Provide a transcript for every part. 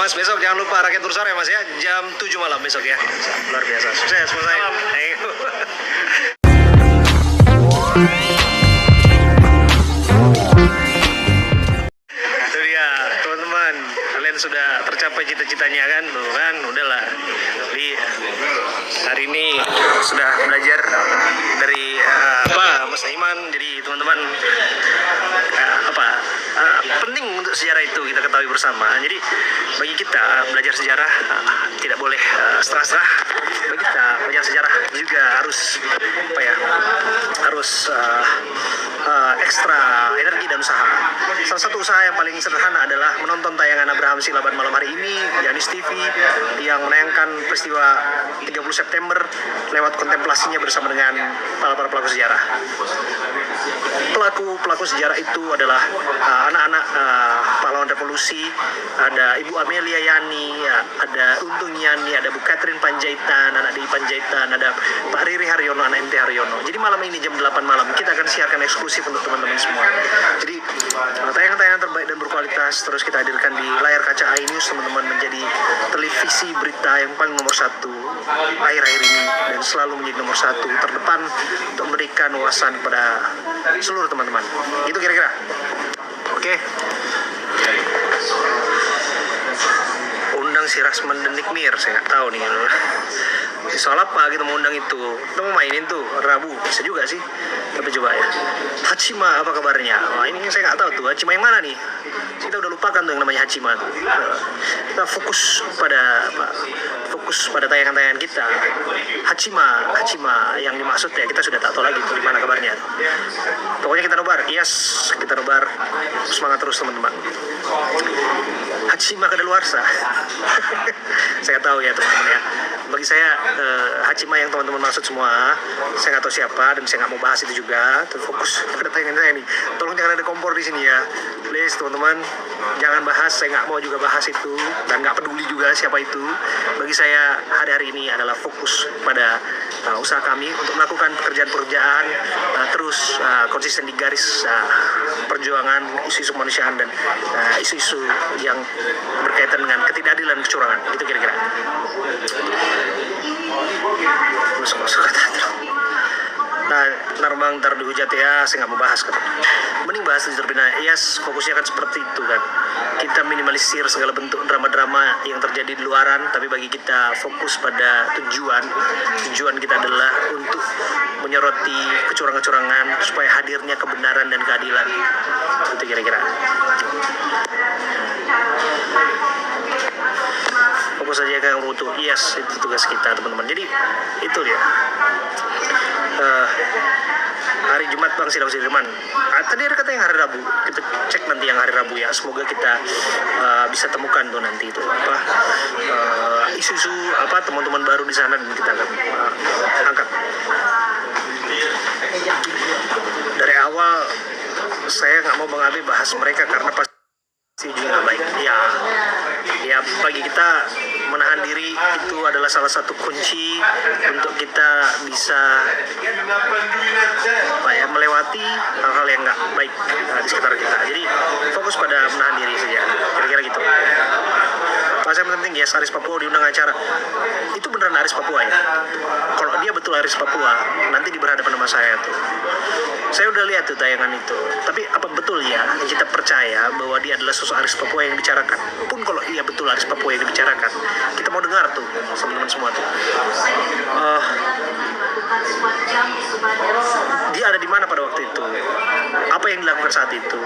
Mas, besok jangan lupa rakyat Tur sore Mas ya, jam 7 malam besok ya. Luar biasa. Sukses Mas. Itu dia teman-teman, kalian sudah tercapai cita-citanya kan, tuh kan, udahlah. Jadi hari ini sudah belajar dari Mas Aiman. Jadi teman-teman penting untuk sejarah itu kita ketahui bersama. Jadi bagi kita belajar sejarah tidak boleh setengah-setengah. Bagi kita belajar sejarah juga harus ekstra energi dan usaha. Salah satu usaha yang paling sederhana adalah menonton tayangan Abraham Silaban malam hari ini di Anis TV yang menayangkan peristiwa 30 September lewat kontemplasinya bersama dengan para pelaku sejarah. Pelaku sejarah itu adalah anak-anak pahlawan revolusi. Ada Ibu Amelia Yani, ada Untung Yani, ada Bu Catherine Panjaitan, anak Dewi Panjaitan, ada Pak Riri Haryono, anak MT Haryono. Jadi malam ini jam 8 malam kita akan siarkan eksklusif untuk teman-teman semua. Jadi tayangan-tayangan terbaik dan berkualitas terus kita hadirkan di layar kaca iNews, teman-teman, menjadi televisi berita yang paling nomor satu akhir-akhir ini dan selalu menjadi nomor satu terdepan untuk memberikan wawasan kepada seluruh teman-teman. Itu kira-kira. Oke. Undang si Rasman dan Nikmir, saya nggak tahu nih. Soal apa gitu mau undang itu? Kita mau mainin tuh Rabu, bisa juga sih. Tapi coba ya. Hachima apa kabarnya? Wah, ini saya nggak tahu tuh. Hachima yang mana nih? Kita udah lupakan tuh yang namanya Hachima tuh. Kita fokus pada tayangan-tayangan kita. Hachima yang dimaksud ya kita sudah tak tahu lagi tuh di mana kabarnya. Pokoknya kita nobar, kita nobar. Semangat terus teman-teman. Hachima kadaluarsa. Saya tahu ya teman-teman ya. Bagi saya Hachima yang teman-teman maksud semua, saya nggak tahu siapa dan saya nggak mau bahas itu juga. Terfokus pada tayangan saya nih. Tolong jangan ada kompor di sini ya, please teman-teman. Jangan bahas, saya nggak mau juga bahas itu dan nggak peduli juga siapa itu. Bagi saya hari-hari ini adalah fokus pada usaha kami untuk melakukan pekerjaan-pekerjaan terus konsisten di garis perjuangan isu-isu kemanusiaan dan isu-isu yang berkaitan dengan ketidakadilan dan kecurangan. Itu kira-kira. Masuk kata. Nah, ntar dihujat ya, saya nggak mau bahas kan. Mending bahas di Turbina. Fokusnya kan seperti itu kan. Kita minimalisir segala bentuk drama-drama yang terjadi di luaran, tapi bagi kita fokus pada tujuan. Tujuan kita adalah untuk menyoroti kecurangan-kecurangan supaya hadirnya kebenaran dan keadilan. Itu kira-kira. Fokus saja yang butuh. Itu tugas kita teman-teman. Jadi itu dia. Hari Jumat Bang Sidang Sudirman. Tadi ada kata yang hari Rabu. Kita cek nanti yang hari Rabu ya. Semoga kita bisa temukan tuh nanti itu isu-isu teman-teman baru di sana dan kita akan angkat. Dari awal saya nggak mau Bang Abi bahas mereka karena pasti juga nggak baik. Ya bagi kita menahan diri itu adalah salah satu kunci untuk kita bisa melewati hal-hal yang nggak baik di sekitar kita. Jadi fokus pada menahan diri saja, kira-kira gitu. Pas yang penting Aris Papua diundang acara. Itu beneran Aris Papua ya? Kalau dia betul Aris Papua, nanti di berhadapan sama saya tuh. Saya udah lihat tuh tayangan itu. Tapi apa betul ya kita percaya bahwa dia adalah sosok Aris Papua yang dibicarakan? Pun kalau iya betul Aris Papua yang dibicarakan, kita mau dengar tuh teman-teman semua tuh. Dia ada di mana pada waktu itu? Apa yang dilakukan saat itu?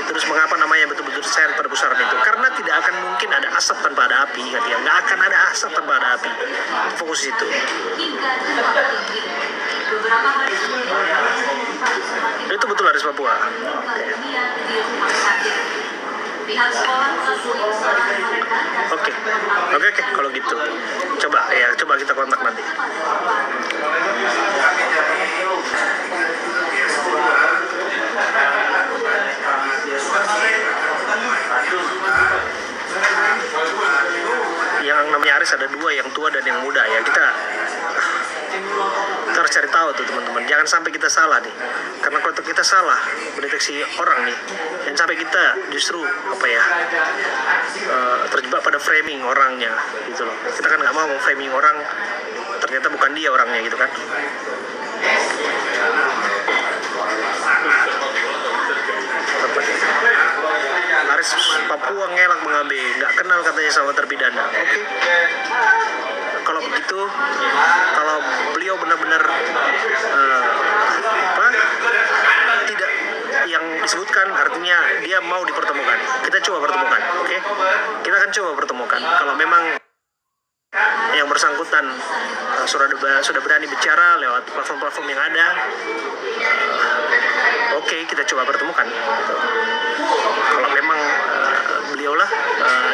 Terus mengapa namanya betul-betul seret pada pusaran itu? Karena tidak akan mungkin ada asap tanpa ada api, kan ya? Nggak akan ada asap tanpa ada api. Fokus itu. Itu betul Aris Papua. Oke, kalau gitu. Coba kita kontak nanti. Yang namanya Aris ada dua, yang tua dan yang muda ya. Kita Kita harus cari tahu tuh teman-teman, jangan sampai kita salah nih, karena kalau kita salah mendeteksi orang nih, dan sampai kita justru terjebak pada framing orangnya gitu loh. Kita kan nggak mau framing orang, ternyata bukan dia orangnya gitu kan. Aris Papua ngelak mengambil, nggak kenal katanya sama terpidana. Oke. Kalau begitu, kalau beliau benar-benar tidak yang disebutkan, artinya dia mau dipertemukan. Kita coba pertemukan, oke? Kita akan coba pertemukan. Kalau memang yang bersangkutan sudah berani bicara lewat platform-platform yang ada, oke, kita coba pertemukan. Kalau memang beliaulah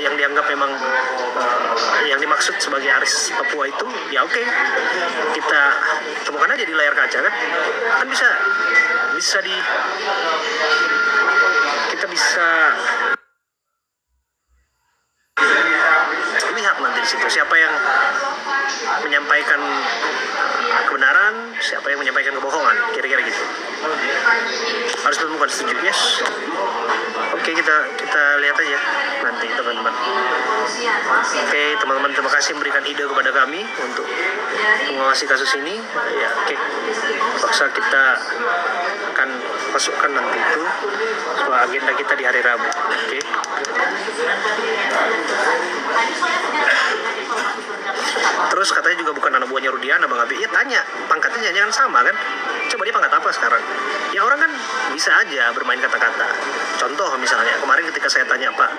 yang dianggap memang yang dimaksud sebagai Aris Papua itu, ya oke, kita temukan aja di layar kaca kan bisa kita bisa lihat nanti di situ siapa yang menyampaikan kebenaran, siapa yang menyampaikan kebohongan, kira-kira gitu. Harus temukan, setuju? Yes. Oke, kita lihat aja nanti teman-teman. Oke, teman-teman, terima kasih memberikan ide kepada kami untuk mengawasi kasus ini. Ya, oke. Paksa kita akan masukkan nanti itu sebuah agenda kita di hari Rabu. Oke. Terus katanya juga bukan anak buahnya Rudiana, Bang Abi. Ya tanya, pangkatnya jangan sama kan? Coba dia pangkat apa sekarang? Ya orang kan bisa aja bermain kata-kata. Contoh misalnya, kemarin ketika saya tanya Pak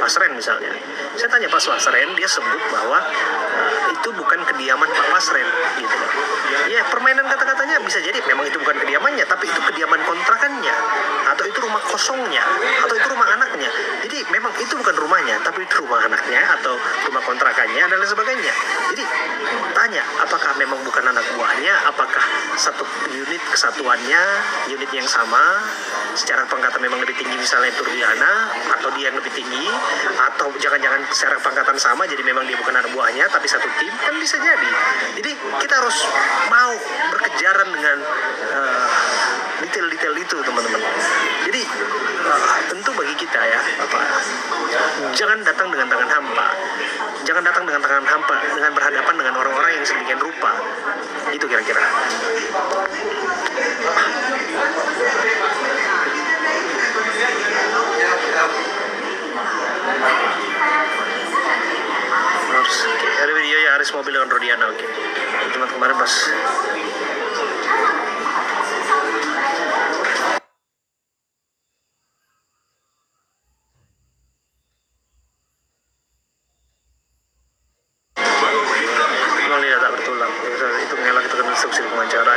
Pasren misalnya, saya tanya Pak Pasren, dia sebut bahwa itu bukan kediaman Pak Pasren gitu loh. Ya permainan kata-katanya bisa jadi memang itu bukan kediamannya, tapi itu kediaman kontrakannya, atau itu rumah kosongnya, atau itu rumah anaknya. Jadi memang itu bukan rumahnya, tapi itu rumah anaknya atau rumah kontrakannya dan lain sebagainya. Jadi tanya, apakah memang bukan anak buahnya, apakah satu unit kesatuannya, unit yang sama, secara pangkatan memang lebih tinggi misalnya itu Rudiana, atau dia yang lebih tinggi, atau jangan-jangan secara pangkatan sama, jadi memang dia bukan anak buahnya, tapi satu tim, kan bisa jadi. Jadi kita harus mau berkejaran dengan detail-detail itu teman-teman. Jadi tentu bagi kita ya, jangan datang dengan tangan hampa. Jangan datang dengan tangan hampa, dengan berhadapan dengan orang-orang yang sedemikian rupa. Itu kira-kira. Ada video ya Aris mobil dengan Rudiana, oke. Cuma kemarin pas memang dia tak bertulang. Itu ngelak, itu kan instruksi pengacara.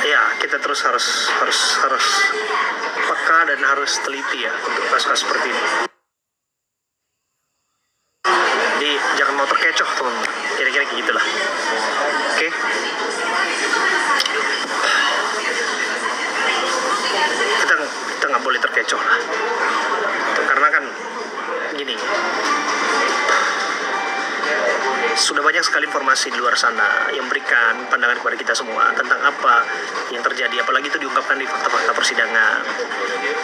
Ya, kita terus harus peka dan harus teliti ya untuk kasus-kasus seperti ini. Jadi jangan mau terkecoh teman-teman, kira-kira gitulah. Oke. Kita nggak boleh terkecoh lah, karena kan gini, sudah banyak sekali informasi di luar sana yang memberikan pandangan kepada kita semua tentang apa yang terjadi, apalagi itu diungkapkan di fakta-fakta persidangan.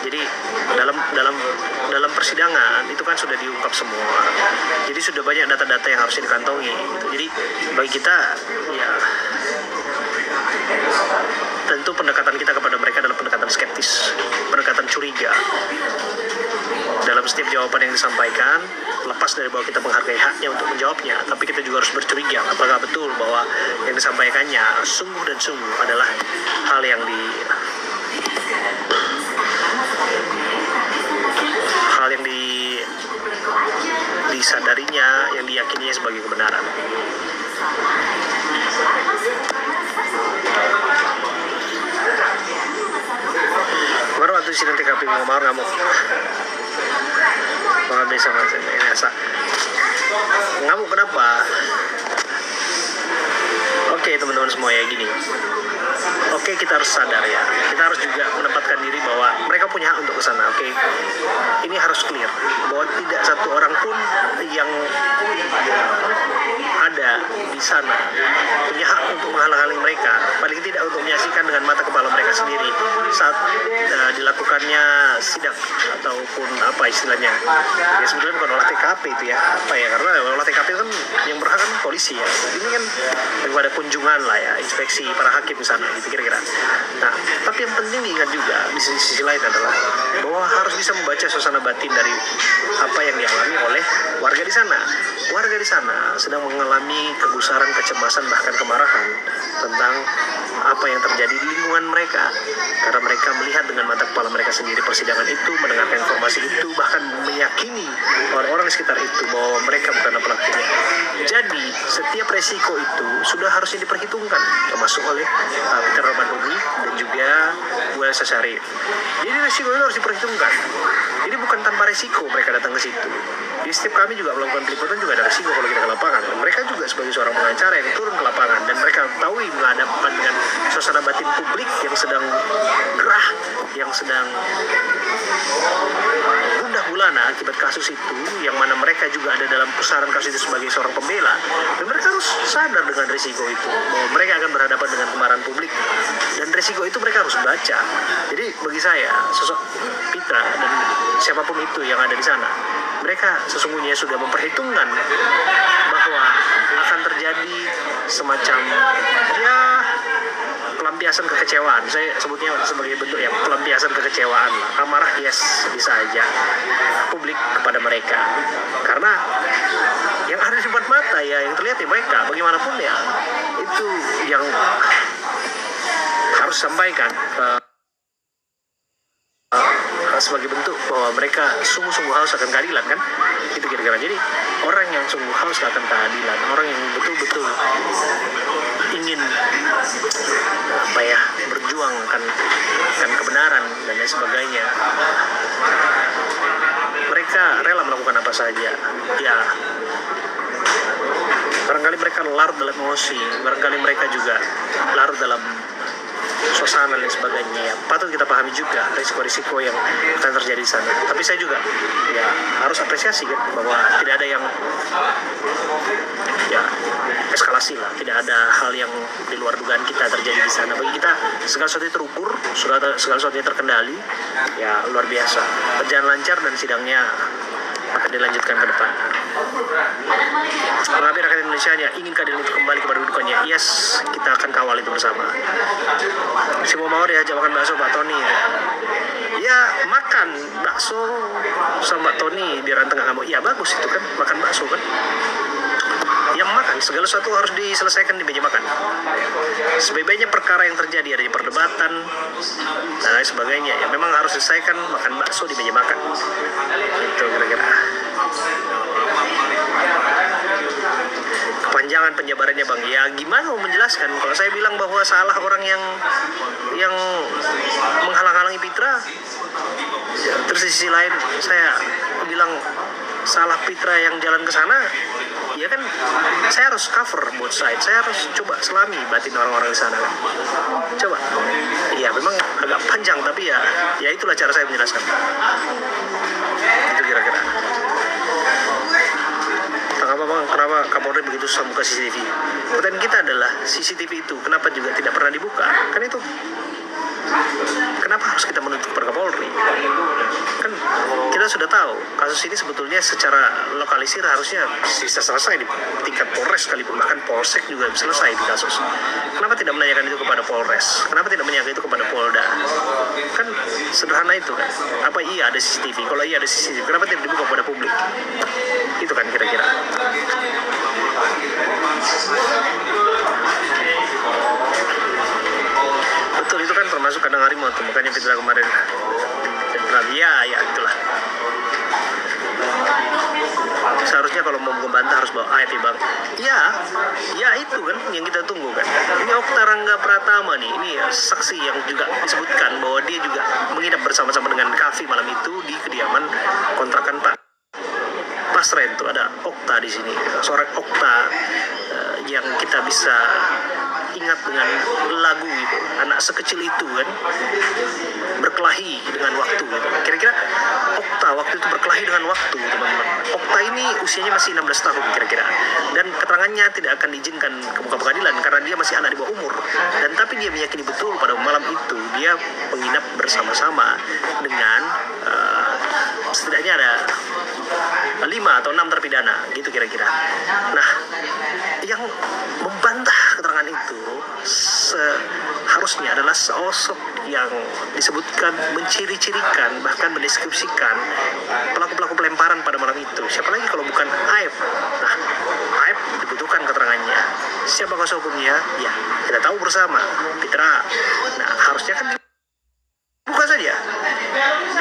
Jadi dalam persidangan itu kan sudah diungkap semua. Jadi sudah banyak data-data yang harus dikantongi gitu. Jadi bagi kita ya tentu pendekatan kita kepada mereka adalah pendekatan skeptis, pendekatan curiga. Dalam setiap jawaban yang disampaikan, lepas dari bahwa kita menghargai haknya untuk menjawabnya, tapi kita juga harus bercuriga apakah betul bahwa yang disampaikannya sungguh dan sungguh adalah hal yang disadarinya, yang diyakininya sebagai kebenaran. Kemarin waktu sidang TKP Mawar ngamuk. Bang Abe sama Esa. Ngamuk kenapa? Oke teman-teman semua ya gini. Oke, kita harus sadar ya, kita harus juga menempatkan diri bahwa mereka punya hak untuk ke sana. Oke, ini harus clear bahwa tidak satu orang pun yang ada di sana punya hak untuk menghalang-halangi mereka, paling tidak untuk menyaksikan dengan mata kepala mereka sendiri saat dilakukannya sidak ataupun apa istilahnya ya, sebetulnya bukan olah TKP itu ya, apa ya, karena olah TKP kan yang berhak kan polisi ya, ini kan daripada kunjungan lah ya, inspeksi para hakim di sana gitu kira-kira. Nah, tapi yang penting diingat juga di sisi lain adalah bahwa harus bisa membaca suasana batin dari apa yang dialami oleh warga di sana. Warga di sana sedang mengalami kegusaran, kecemasan, bahkan kemarahan tentang apa yang terjadi di lingkungan mereka, karena mereka melihat dengan mata kepala mereka sendiri persidangan itu, mendengarkan informasi itu, bahkan meyakini orang-orang di sekitar itu bahwa mereka bukan pelakunya. Jadi setiap resiko itu sudah harusnya diperhitungkan, termasuk oleh Peter Romanudi dan juga Bu Elsa Sharif. Jadi resiko itu harus diperhitungkan. Jadi bukan tanpa resiko mereka datang ke situ. Di setiap kami juga melakukan peliputan juga ada resiko kalau kita ke lapangan. Mereka juga sebagai seorang pengacara yang turun ke lapangan dan mereka tahu menghadapkan dengan suasana batin publik yang sedang gerah, yang sedang gundah gulana akibat kasus itu, yang mana mereka juga ada dalam pusaran kasus itu sebagai seorang pembela, dan mereka harus sadar dengan risiko itu bahwa mereka akan berhadapan dengan kemarahan publik, dan risiko itu mereka harus baca. Jadi bagi saya sosok Pitra dan siapapun itu yang ada di sana, mereka sesungguhnya sudah memperhitungkan bahwa akan terjadi semacam ya pelampiasan kekecewaan. Saya sebutnya sebagai bentuk ya pelampiasan kekecewaan. Amarah yes bisa aja publik kepada mereka, karena yang ada di depan mata ya yang terlihat ya mereka. Bagaimanapun ya itu yang harus sampaikan sebagai bentuk bahwa mereka sungguh-sungguh haus akan keadilan kan, itu kira-kira. Jadi orang yang sungguh haus akan keadilan, orang yang betul-betul ingin apa ya berjuang kan kebenaran dan lain sebagainya, mereka rela melakukan apa saja ya. Barangkali mereka larut dalam emosi, barangkali mereka juga larut dalam suasana dan sebagainya ya. Patut kita pahami juga risiko-risiko yang akan terjadi di sana. Tapi saya juga ya harus apresiasi kan bahwa tidak ada yang ya eskalasi lah, tidak ada hal yang di luar dugaan kita terjadi di sana. Bagi kita segala sesuatu terukur, segala sesuatu terkendali, ya luar biasa. Berjalan lancar dan sidangnya akan dilanjutkan ke depan. Mengabdi rakyat Indonesia ingin keadilan itu kembali kepada kedudukannya. Yes, kita akan kawal itu bersama. Si mau diajak makan bakso Pak Tony ya makan bakso sama Pak Tony biar anteng gak ngamuk. Ya bagus itu kan, makan bakso kan. Yang makan segala sesuatu harus diselesaikan di meja makan. Sebaik-baiknya perkara yang terjadi adanya perdebatan dan lain sebagainya ya memang harus diselesaikan makan bakso di meja makan. Itu kira-kira. Kepanjangan penjabarannya Bang, ya gimana mau menjelaskan kalau saya bilang bahwa salah orang yang menghalang-halangi Pitra, terus di sisi lain saya bilang salah Pitra yang jalan ke sana, ya kan saya harus cover both side, saya harus coba selami batin orang-orang di sana kan. Coba, ya memang agak panjang tapi ya itulah cara saya menjelaskan. Itu kira-kira. Kenapa Kapolri begitu susah buka CCTV? Pertanyaan kita adalah CCTV itu kenapa juga tidak pernah dibuka? Kan itu kenapa harus kita menuntut kepada Kapolri? Kan kita sudah tahu kasus ini sebetulnya secara lokalisir harusnya bisa selesai di tingkat Polres sekalipun, bahkan Polsek juga selesai di kasus. Kenapa tidak menanyakan itu kepada Polres? Kenapa tidak menanyakan itu kepada Polda? Kan sederhana itu kan. Apa iya ada CCTV? Kalau iya ada CCTV, kenapa tidak dibuka kepada publik? Itu kan kira-kira. Betul, itu kan termasuk kandang harimau tuh, makanya Pitra kemarin ya itulah. Seharusnya kalau mau membantah harus bawa IP Bang. Ya itu kan yang kita tunggu kan. Ini Okta Rangga Pratama nih, ini saksi yang juga disebutkan bahwa dia juga menginap bersama-sama dengan Kavi malam itu di kediaman kontrakan Pak Pasren. Tuh ada Okta di sini, seorang Okta yang kita bisa ingat dengan lagu gitu, anak sekecil itu kan berkelahi dengan waktu gitu. Kira-kira Okta waktu itu berkelahi dengan waktu, teman-teman. Okta ini usianya masih 16 tahun kira-kira, dan keterangannya tidak akan diizinkan ke muka pengadilan karena dia masih anak di bawah umur. Dan tapi dia meyakini betul pada malam itu dia menginap bersama-sama dengan setidaknya ada 5 atau 6 terpidana gitu kira-kira. Nah, yang membantah keterangan itu seharusnya adalah sosok yang disebutkan menciri-cirikan bahkan mendeskripsikan pelaku-pelaku pelemparan pada malam itu. Siapa lagi kalau bukan Aib? Nah, Aib dibutuhkan keterangannya. Siapa kuasa hukumnya? Ya, kita tahu bersama, Fitra. Nah, harusnya kan buka saja,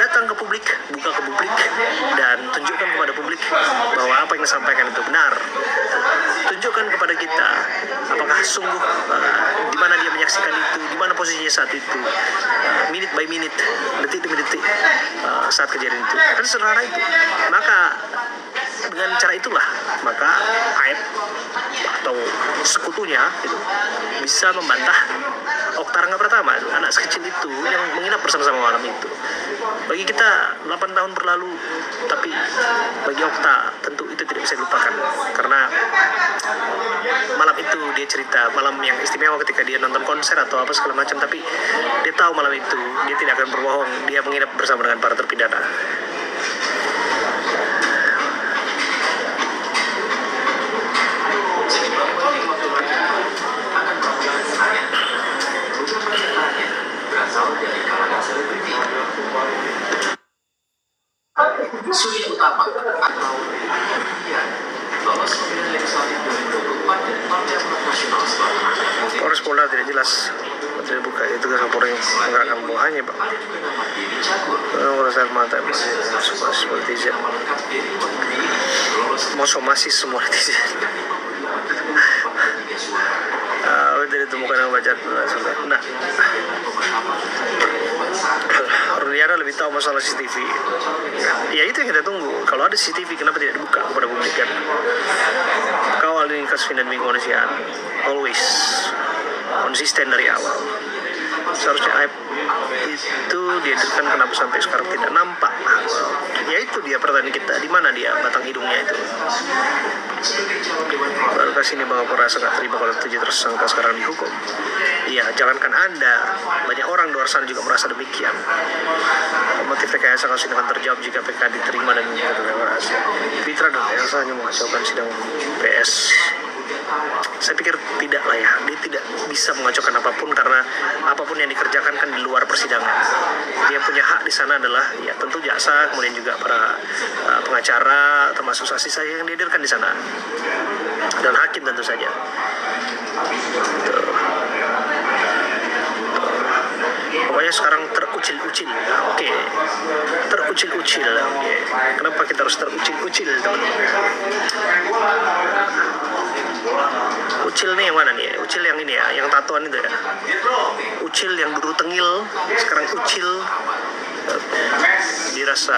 datang ke publik, buka ke publik, dan tunjukkan kepada publik bahwa apa yang disampaikan itu benar. Tunjukkan kepada kita apakah sungguh di mana dia menyaksikan itu, di mana posisinya saat itu, minute by minute, detik demi detik saat kejadian itu. Kan sederhana itu. Maka dengan cara itulah maka Aib atau sekutunya itu bisa membantah Okta Rangga Pratama, anak sekecil itu yang menginap bersama-sama malam itu. Bagi kita 8 tahun berlalu, tapi bagi Okta tentu itu tidak bisa dilupakan karena malam itu dia cerita malam yang istimewa ketika dia nonton konser atau apa segala macam, tapi dia tahu malam itu dia tidak akan berbohong, dia menginap bersama dengan para terpidana. Suri utama atau lolos pemilihan legislatif 2024 dan Partai Amanat Nasional setelah Polres Polda tidak jelas, tidak buka itu kan Kapolri nggak akan bawahannya Pak. Merasa mata seperti itu, mau somasi semua netizen. Tidak ditemukan yang baca. Nah, Ruliana lebih tahu masalah CCTV. Ya itu yang kita tunggu. Kalau ada CCTV, kenapa tidak dibuka kepada publik kan? Kawal ini kasus dan kemanusiaan, always konsisten dari awal. Seharusnya Aib itu dihadirkan, kenapa sampai sekarang tidak nampak? Ya itu dia pertanyaan kita, di mana dia batang hidungnya itu? Baru kasih ini bahwa merasa nggak terima kalau 7 tersangka sekarang dihukum. Iya, jangankan Anda, banyak orang di luar sana juga merasa demikian. Motif rekayasa kasus ini akan terjawab jika PK diterima dan direkomendasi. Fitra dan Elsa hanya mengacaukan sidang PS. Saya pikir tidak lah ya, dia tidak bisa mengacaukan apapun karena apapun yang dikerjakan kan di luar persidangan. Dia punya hak di sana adalah ya tentu jaksa, kemudian juga para pengacara, termasuk saksi saya yang dihadirkan di sana, dan hakim tentu saja. Pokoknya sekarang terucil-ucil, oke. Terucil-ucil, oke. Kenapa kita harus terucil-ucil, teman-teman? Ucil nih yang mana nih? Ucil yang ini ya, yang tatoan itu ya. Ucil yang dulu tengil, sekarang ucil. Dirasa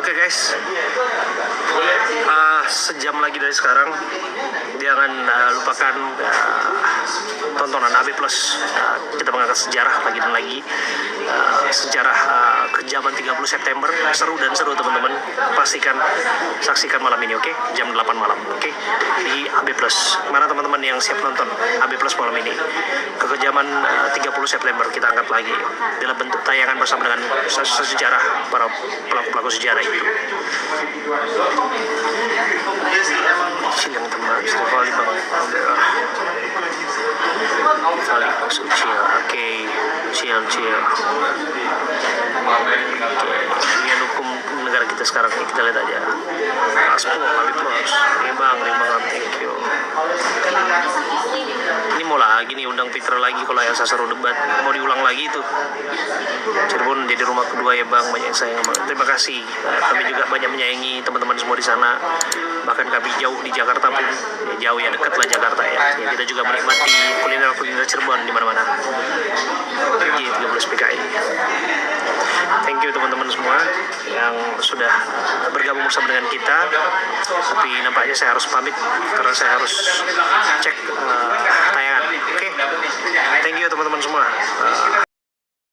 Oke guys, sejam lagi dari sekarang jangan lupakan tontonan AB Plus. Kita mengangkat sejarah lagi dan lagi, sejarah kejaman 30 September, seru dan seru teman-teman. Pastikan saksikan malam ini, oke? Jam 8 malam, oke? Di AB Plus. Mana teman-teman yang siap nonton AB Plus malam ini? Kekejaman 30 September kita angkat lagi dalam bentuk tayangan bersama dengan sejarah para pelaku-pelaku sejarah itu. Sidang teman, Stefali Bang Fali Ucil, oke, Ucil. Ini hukum negara kita. kita sekarang nih, kita lihat aja. Aspo, Habib Bros, Bang, thank you. Ini mau lagi nih undang Fitra lagi kalau Elsa seru debat, mau diulang lagi itu. Cirebon jadi rumah kedua ya Bang, banyak yang sayang. Terima kasih. Kami juga banyak menyayangi teman-teman semua di sana. Bahkan kami jauh di Jakarta pun, ya jauh ya, dekat lah Jakarta ya. Kita juga menikmati kuliner Cirebon di mana-mana. G 13 PKI. Thank you teman-teman semua yang sudah bergabung bersama dengan kita. Tapi nampaknya saya harus pamit karena saya harus cek tayangan. Oke. Thank you teman-teman semua.